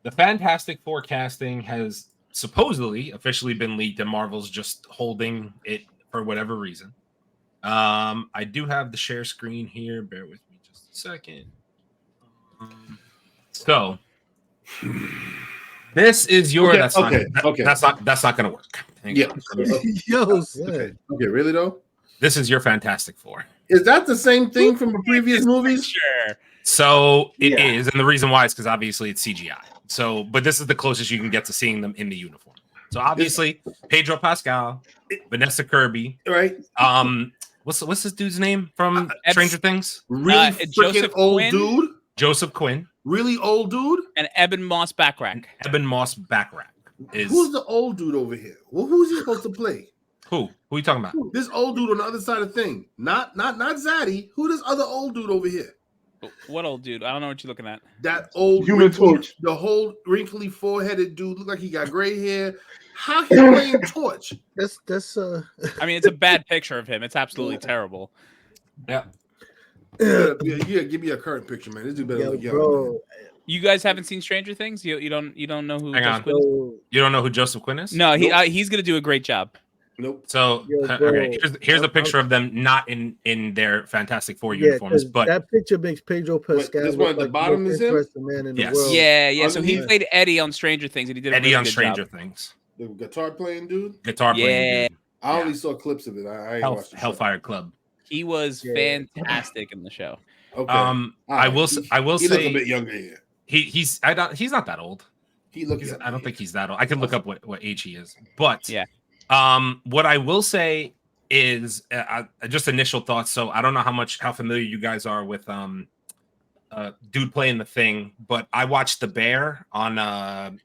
the Fantastic Four casting has supposedly officially been leaked, and Marvel's just holding it for whatever reason. I do have the share screen here. Bear with me just a second. So this is your. Okay, that's okay, not, okay. That's not going to work. Yeah. Yo, Okay, really though? This is your Fantastic Four. Is that the same thing from the previous movies? Sure. So it is, and the reason why is because obviously it's CGI. So, but this is the closest you can get to seeing them in the uniform. So obviously, Pedro Pascal, Vanessa Kirby, Right? What's this dude's name from Stranger Things? Really freaking Joseph old Quinn? dude? Joseph Quinn. Really old dude? And Eben Moss-Bachrach. Eben Moss-Bachrach is. Who's the old dude over here? Well, who's he supposed to play? Who are you talking about? This old dude on the other side of the thing. Not Zaddy. Who this other old dude over here? What old dude? I don't know what you're looking at. That old Human Torch. The whole wrinkly foreheaded dude look like he got gray hair. How he playing Torch? that's I mean, it's a bad picture of him. It's absolutely terrible. Yeah. Yeah, give me a current picture, man. This dude better look young. bro. You guys haven't seen Stranger Things? You don't know who Hang on. Joseph Quinn is? Yo, You don't know who Joseph Quinn is? No, he's gonna do a great job. Nope. So Yo, okay, bro. here's a picture of them not in their Fantastic Four yeah, uniforms, 'cause but that picture makes Pedro Pascal this one look at the like bottom the most is him? interesting man in Yes. the world. Yeah. So he Underneath. played Eddie on Stranger Things, and he did a Eddie really on good Stranger job. Things, The guitar playing dude. guitar playing Yeah. dude. I only saw clips of it. I ain't watched the show. Hellfire Club. He was Yeah. fantastic in the show. Okay. I Alright. will He look a say bit younger here. he's not that old. He looks. I don't think he's that old. I can look up what age he is. But Yeah. what I will say is just initial thoughts. So I don't know how familiar you guys are with dude playing The Thing, but I watched The Bear on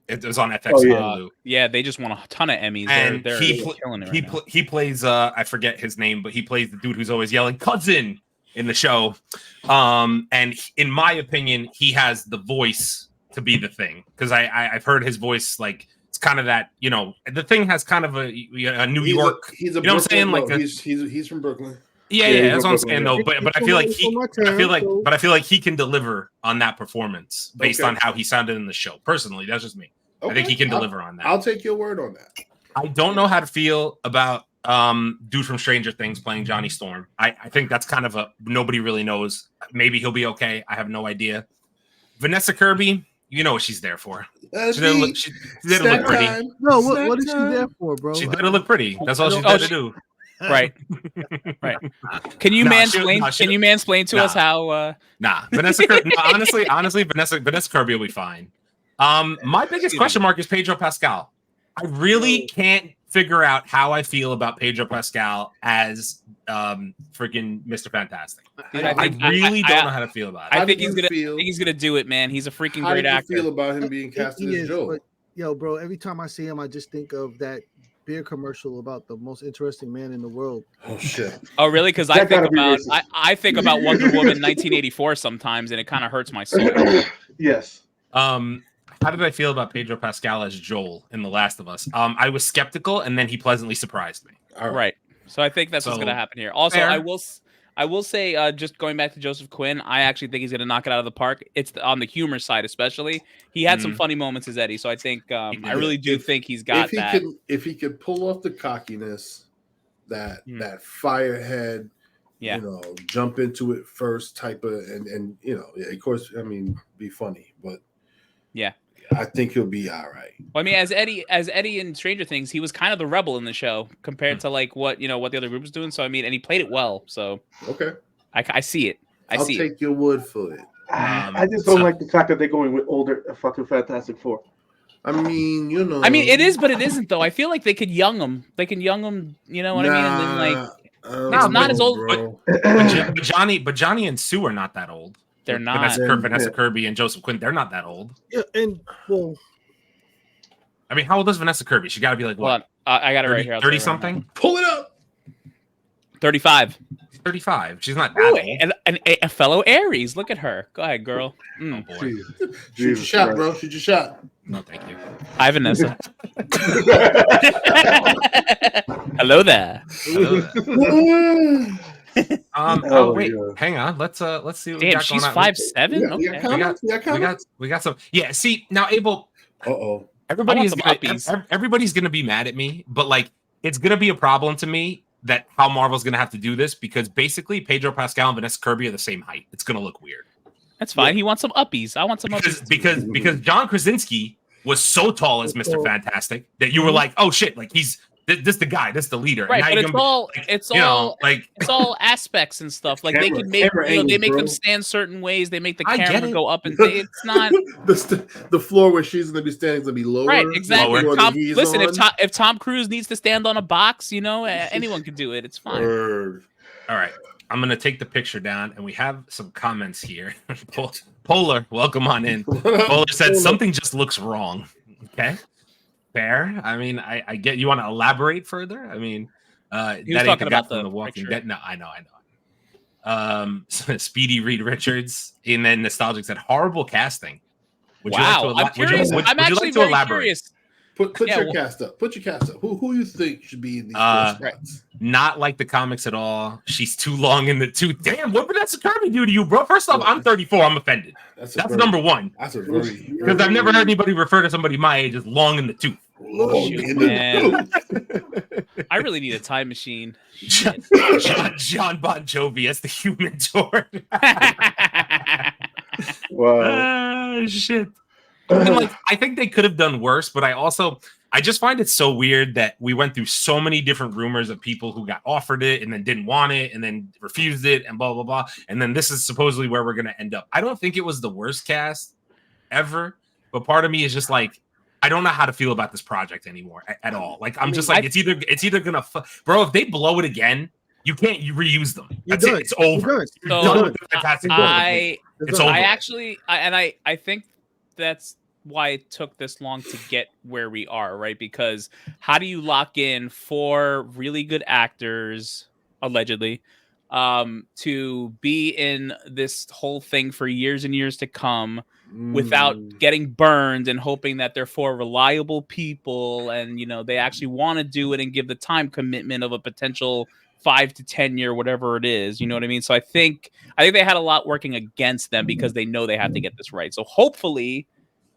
it was on FX Hulu. Yeah, they just won a ton of Emmys. And They're killing it right now. he plays I forget his name, but he plays the dude who's always yelling cousin in the show. And in my opinion, he has the voice to be The Thing, because I've heard his voice, like it's kind of that, The Thing has kind of a New York. He's a you know what I'm saying? Brooklyn- Like he's from Brooklyn. Yeah, that's what I'm he's saying though. But I feel like I feel like he can deliver on that performance based Okay. on how he sounded in the show. Personally, that's just me. I think Okay. he can deliver on that. I'll take your word on that. I don't know how to feel about dude from Stranger Things playing Johnny Storm. I think that's kind of nobody really knows. Maybe he'll be okay. I have no idea. Vanessa Kirby, you know what she's there for. She's there to look pretty. No, what is she there for, bro? She's there to look pretty. That's all she's there to do. Right. Can you mansplain? Can you mansplain to us how? Nah, Vanessa Kirby. honestly, Vanessa Kirby will be fine. My biggest question mark is Pedro Pascal. I really can't figure out how I feel about Pedro Pascal as freaking Mr. Fantastic. Dude, I really don't know how to feel about it. I think he's gonna do it, man. He's a freaking How great do you actor. feel about him being casted He as is, Joe? but, yo, bro, every time I see him, I just think of that beer commercial about the most interesting man in the world. Oh shit! Oh, really? Because That gotta be racist. I think about Wonder Woman 1984 sometimes, and it kind of hurts my soul. Yes. How did I feel about Pedro Pascal as Joel in The Last of Us? I was skeptical, and then he pleasantly surprised me. All Right. So I think that's what's So, going to happen here. Also, fair. I will say, just going back to Joseph Quinn, I actually think he's going to knock it out of the park. It's on the humor side, especially. He had some funny moments as Eddie, so I think I really do think he's got that. If he could pull off the cockiness, that firehead, Yeah. jump into it first type of, and of course, I mean, be funny, but Yeah. I think he'll be all right. Well, I mean, as Eddie in Stranger Things, he was kind of the rebel in the show compared to like what the other group was doing. So I mean, and he played it well. So Okay, I see it. I'll take your word for it. I just don't like the fact that they're going with older fucking Fantastic Four. I mean, I mean, it is, but it isn't though. I feel like they could young him. They can young him. You know what I mean? And then like, it's not as old. But Johnny and Sue are not that old. They're not. Vanessa Kirby and Joseph Quinn, they're not that old. Yeah, and well, I mean, how old is Vanessa Kirby? She got to be like what? I got it 30, right here. 30 something. Pull it up. 35. 35. She's not that old. And a fellow Aries. Look at her. Go ahead, girl. Oh boy. Shoot your shot, bro. Shoot your shot. No, thank you. Hi, Vanessa. Hello there. Wait, hang on. Let's see what we Damn, got she's going on. 5'7". Okay. We got some. Yeah. See now, Abel. Uh-oh. Everybody's some uppies. everybody's gonna be mad at me, but like it's gonna be a problem to me that how Marvel's gonna have to do this because basically Pedro Pascal and Vanessa Kirby are the same height. It's gonna look weird. That's fine. He wants some uppies. I want some uppies. Because John Krasinski was so tall as Mr. Fantastic that you were like, oh shit, like he's this the guy, this the leader. Right, and but it's all aspects and stuff. Like they could make they make them stand certain ways. They make the camera go up and it's not the floor where she's gonna be standing is gonna be lower. Right, exactly. Listen, on. if Tom Cruise needs to stand on a box, anyone can do it. It's fine. All right. I'm gonna take the picture down, and we have some comments here. Polar, welcome on in. Polar said something just looks wrong. Okay, fair. I mean, I get you want to elaborate further. I mean, he was talking about the Walking Dead. No, I know. Speedy Reed Richards, and then Nostalgic said horrible casting. I'm curious. I'm actually very curious. Put your cast up. Put your cast up. Who you think should be in these spots? Not like the comics at all. She's too long in the tooth. Damn, what would Vanessa Kirby do to you, bro? First off, I'm 34. I'm offended. That's number one. That's a very because I've never heard anybody refer to somebody my age as long in the tooth. Man. I really need a time machine. John Bon Jovi as the Human Torch. Wow. Shit. And like, I think they could have done worse, but I just find it so weird that we went through so many different rumors of people who got offered it and then didn't want it and then refused it and blah, blah, blah. And then this is supposedly where we're going to end up. I don't think it was the worst cast ever, but part of me is just like, I don't know how to feel about this project anymore at all. Like, I'm just like, it's either going to, bro, if they blow it again, you can't reuse them. That's it. It's over. You're done with the Fantastic Four. It's over. I think that's why it took this long to get where we are, right? Because how do you lock in 4 really good actors, allegedly, to be in this whole thing for years and years to come without getting burned and hoping that they're 4 reliable people and, they actually want to do it and give the time commitment of a potential 5 to 10 year, whatever it is. You know what I mean? So I think they had a lot working against them because they know they have to get this right. So hopefully,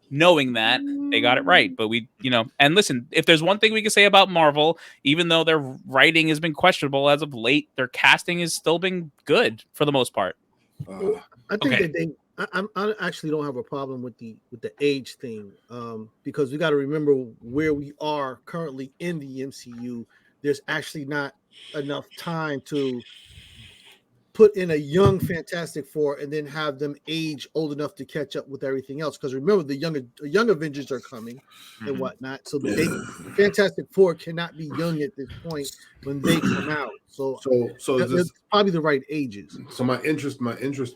knowing that, they got it right. But and listen, if there's one thing we can say about Marvel, even though their writing has been questionable as of late, their casting has still been good for the most part. I think I actually don't have a problem with the age thing, because we got to remember where we are currently in the MCU. There's actually not enough time to put in a young Fantastic Four and then have them age old enough to catch up with everything else. Because remember, the young Avengers are coming and whatnot. So Fantastic Four cannot be young at this point when they come out. So that's probably the right ages. So my interest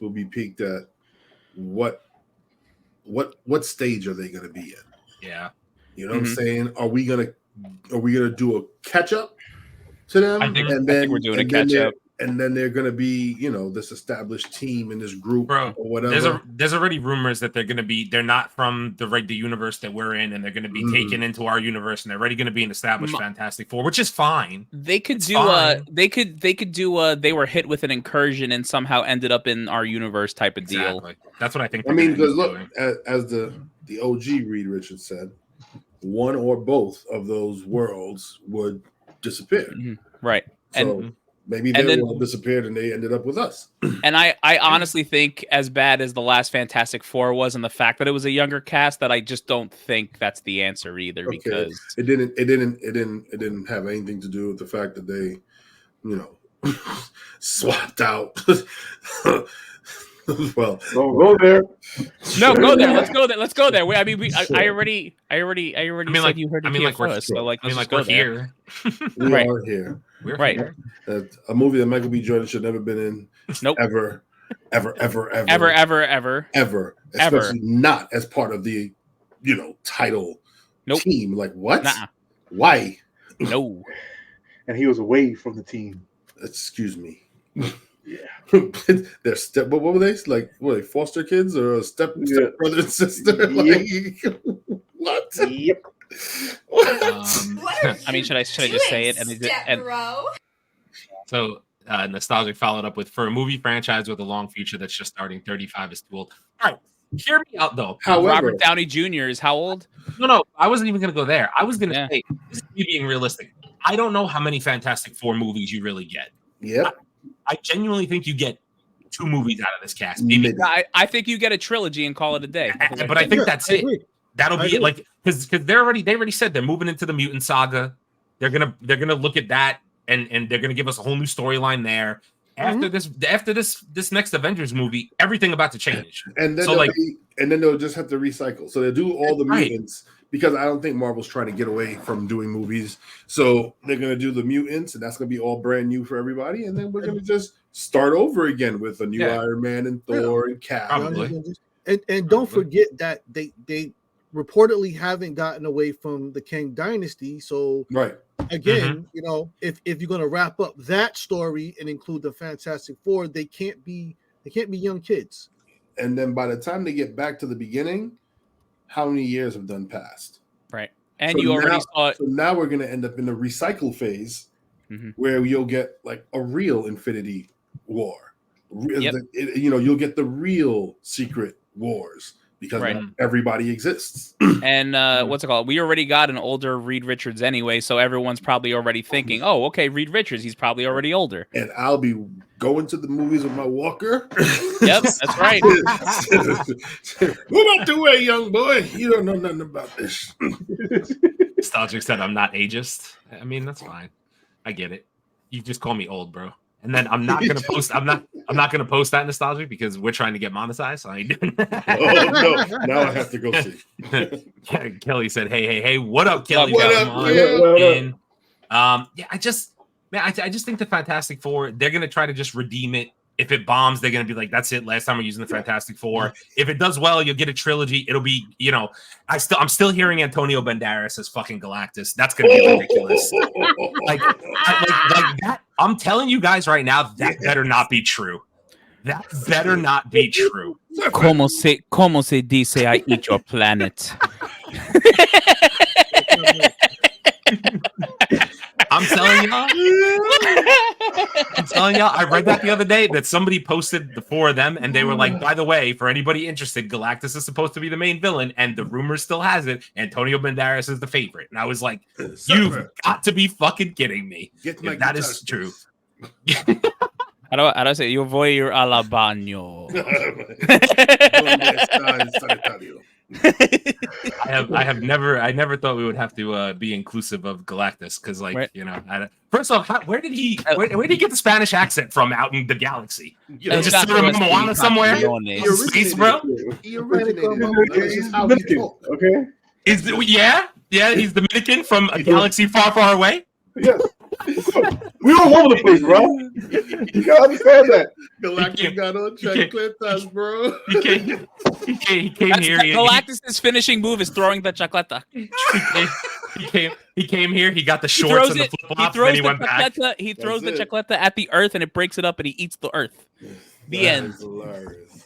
will be peaked at what stage are they going to be in? Yeah, you know what I'm saying. Are we gonna do a catch up to them? I think we're doing a catch up. And then they're going to be, this established team in this group or whatever. There's already rumors that they're not from the universe that we're in, and they're going to be taken into our universe, and they're already going to be an established Fantastic Four, which is fine. They could they were hit with an incursion and somehow ended up in our universe type of deal. Exactly. That's what I think. I mean, because look, as the OG Reed Richards said, one or both of those worlds would disappear. Right. So maybe they all disappeared and they ended up with us. And I honestly think, as bad as the last Fantastic Four was, and the fact that it was a younger cast, that I just don't think that's the answer either. Okay. Because it didn't have anything to do with the fact that they, swapped out. Well, don't go there. No, go there. Let's go there. Let's go there. I already said you heard it first. So we're here. We are here. We're right. Here. A movie that Michael B. Jordan should never been in. Nope. Ever. Especially not as part of the, title team. Like what? Nuh-uh. Why? No. And he was away from the team. Excuse me. Yeah. They're what were they? Like, were they foster kids or a step brother and sister? Yep. Like, what? Yep. What? I mean, should I just say it? So Nostalgic followed up with, for a movie franchise with a long future that's just starting, 35 is too old. All right. hear me out though. However, Robert Downey Jr. is how old? No, I wasn't even going to go there. I was going to Yeah. say, this is me being realistic. I don't know how many Fantastic Four movies you really get. yep. I genuinely think you get 2 movies out of this cast. Maybe. I think you get a trilogy and call it a day. But I think that's I it. agree. That'll I be it. agree. Like, because they already said they're moving into the mutant saga. They're gonna look at that and they're gonna give us a whole new storyline there. After this next Avengers movie, everything about to change. And then they'll just have to recycle. So they'll do all the mutants because I don't think Marvel's trying to get away from doing movies. So they're gonna do the mutants, and that's gonna be all brand new for everybody. And then we're gonna just start over again with a new Iron Man and Thor and Cap. Probably. And don't forget that they reportedly haven't gotten away from the Kang Dynasty. So Right. again, you know, if you're gonna wrap up that story and include the Fantastic Four, they can't be young kids. And then by the time they get back to the beginning, how many years have done passed? Right. And So you already now- saw it. So now we're gonna end up in the recycle phase where you'll get like a real Infinity War. Yep. You'll get the real Secret Wars because Right. not everybody exists. And what's it called? We already got an older Reed Richards anyway, so everyone's probably already thinking, "Oh, okay, Reed Richards, he's probably already older." And I'll be going to the movies with my walker. Yep, that's right. Move out the way, young boy. You don't know nothing about this. Nostalgic said I'm not ageist. I mean, that's fine. I get it. You just call me old, bro. And then I'm not gonna post. I'm not gonna post that Nostalgic because we're trying to get monetized. So I ain't doing that. Oh no! Now I have to go see. Kelly said, "Hey, what up, Kelly? What up, Come on Kelly? in." I just think the Fantastic Four, they're gonna try to just redeem it. If it bombs, they're gonna be like, "That's it. Last time we're using the Fantastic Four." If it does well, you'll get a trilogy. It'll be, I'm still hearing Antonio Banderas as fucking Galactus. That's gonna be ridiculous. like that. I'm telling you guys right now, that better not be true. That better not be true. Como se dice I eat your planet. I'm telling y'all, I read that the other day that somebody posted the 4 of them and they were like, by the way, for anybody interested, Galactus is supposed to be the main villain and the rumor still has it Antonio Banderas is the favorite. And I was like, you've got to be fucking kidding me. If that is true. How do I say? Yo voy ir a la baño. I never thought we would have to be inclusive of Galactus because, first off, where did he get the Spanish accent from out in the galaxy? Just from Moana somewhere? Space, bro? He originated. How he talk. Okay. Yeah, he's Dominican from a galaxy far, far away. Yes. We're all over the place, bro. You gotta understand that. Galactus got on chocolatas, bro. He came here. Galactus' finishing move is throwing the chocleta. He came here. He got the shorts and the flip flops. Then he went back. He throws the chocleta at the earth and it breaks it up and he eats the earth. The end. Hilarious.